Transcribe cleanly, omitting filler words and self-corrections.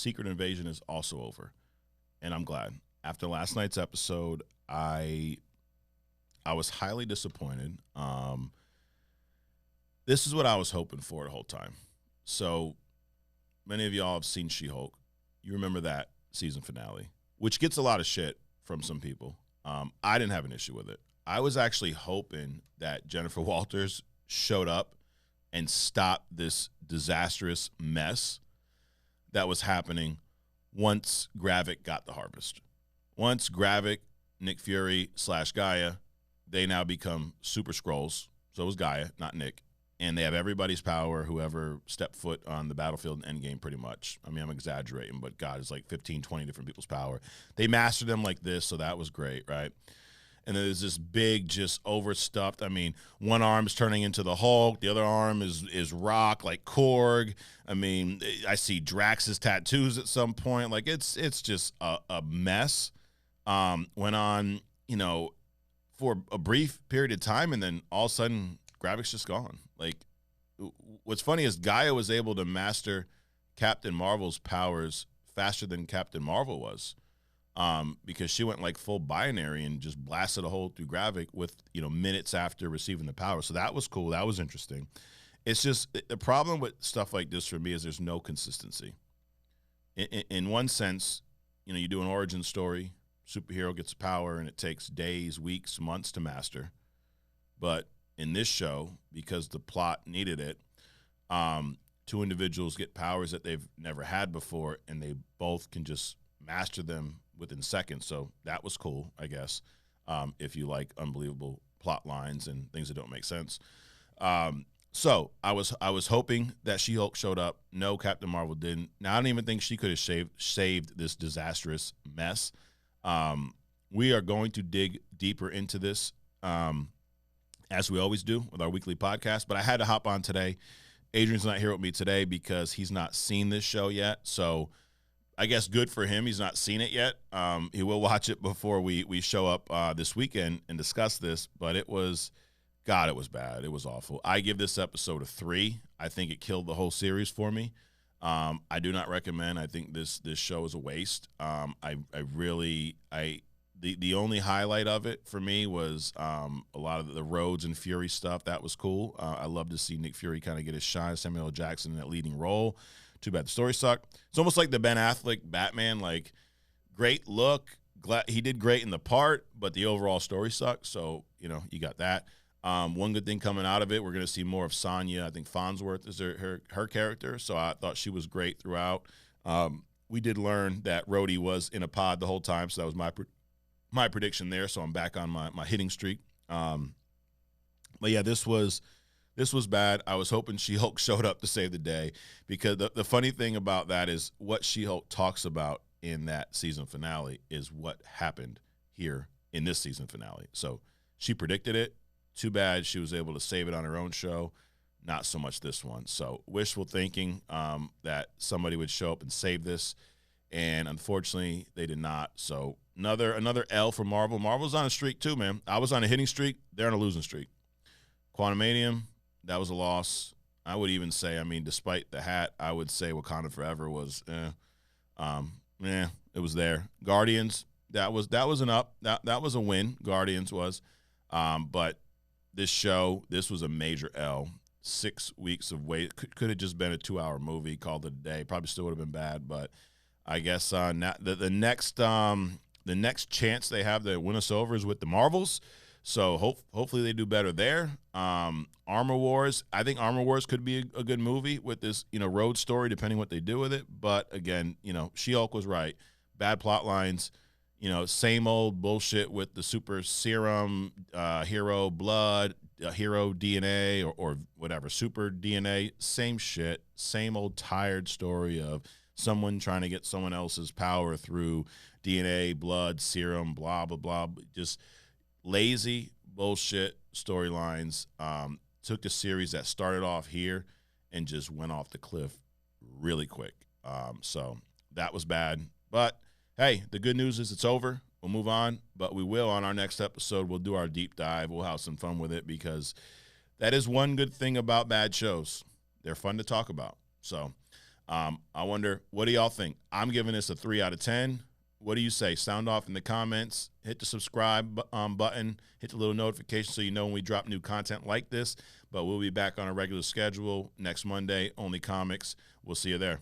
Secret Invasion is also over, and I'm glad. After last night's episode, I was highly disappointed. This is what I was hoping for the whole time. So many of y'all have seen She-Hulk. You remember that season finale, which gets a lot of shit from some people. I didn't have an issue with it. I was actually hoping that Jennifer Walters showed up and stopped this disastrous mess that was happening once Gravik got the harvest. Once Gravik, Nick Fury / Gaia, they now become Super Skrulls. So it was Gaia, not Nick. And they have everybody's power, whoever stepped foot on the battlefield in Endgame, pretty much. I mean, I'm exaggerating, but God, it's like 15, 20 different people's power. They mastered them like this, so that was great, right? And then there's this big, just overstuffed. I mean, one arm's turning into the Hulk. The other arm is Rock, like Korg. I mean, I see Drax's tattoos at some point. Like, it's just a mess. Went on, for a brief period of time, and then all of a sudden, Gravik's just gone. Like, what's funny is Gaia was able to master Captain Marvel's powers faster than Captain Marvel was, because she went like full binary and just blasted a hole through Gravik with minutes after receiving the power. So that was cool. That was interesting. It's just the problem with stuff like this for me is there's no consistency. In one sense, you do an origin story, superhero gets power, and it takes days, weeks, months to master. But in this show, because the plot needed it, two individuals get powers that they've never had before, and they both can just master them within seconds. So that was cool, I guess, if you like unbelievable plot lines and things that don't make sense. So I was hoping that She-Hulk showed up. No, Captain Marvel didn't. Now, I don't even think she could have saved this disastrous mess. We are going to dig deeper into this, as we always do with our weekly podcast. But I had to hop on today. Adrian's not here with me today because he's not seen this show yet. So I guess good for him. He's not seen it yet. He will watch it before we show up this weekend and discuss this. But it was bad. It was awful. I give this episode a 3. I think it killed the whole series for me. I do not recommend. I think this show is a waste. The only highlight of it for me was a lot of the Rhodes and Fury stuff. That was cool. I love to see Nick Fury kind of get his shine. Samuel L. Jackson in that leading role. Too bad the story sucked. It's almost like the Ben Affleck Batman. Like, great look. Glad he did great in the part, but the overall story sucked. So you got that. One good thing coming out of it, we're going to see more of Sonya. I think Farnsworth is her character. So I thought she was great throughout. We did learn that Rhodey was in a pod the whole time, so that was my prediction there, so I'm back on my hitting streak. But yeah, this was bad. I was hoping She-Hulk showed up to save the day, because the funny thing about that is what She-Hulk talks about in that season finale is what happened here in this season finale. So she predicted it. Too bad she was able to save it on her own show. Not so much this one. So wishful thinking that somebody would show up and save this, and unfortunately they did not. So another L for Marvel. Marvel's on a streak too, man. I was on a hitting streak. They're on a losing streak. Quantumanium, that was a loss. I would even say, despite the hat, I would say Wakanda Forever was, it was there. Guardians, that was an up. That was a win. Guardians was, but this was a major L. 6 weeks of wait. Could have just been a 2-hour movie, called it a day. Probably still would have been bad, but I guess the next chance they have to win us over is with the Marvels. So hopefully they do better there. Armor Wars, I think Armor Wars could be a good movie with this, road story, depending what they do with it. But again, She-Hulk was right. Bad plot lines, same old bullshit with the super serum, hero blood, hero DNA, or whatever, super DNA, same shit, same old tired story of someone trying to get someone else's power through DNA, blood, serum, blah, blah, blah. Just lazy bullshit storylines. Took a series that started off here and just went off the cliff really quick. So that was bad. But hey, the good news is it's over. We'll move on, but we will on our next episode. We'll do our deep dive. We'll have some fun with it, because that is one good thing about bad shows. They're fun to talk about. So I wonder, what do y'all think? I'm giving this a 3 out of 10. What do you say? Sound off in the comments. Hit the subscribe button. Hit the little notification so you know when we drop new content like this. But we'll be back on a regular schedule next Monday. Only Comics. We'll see you there.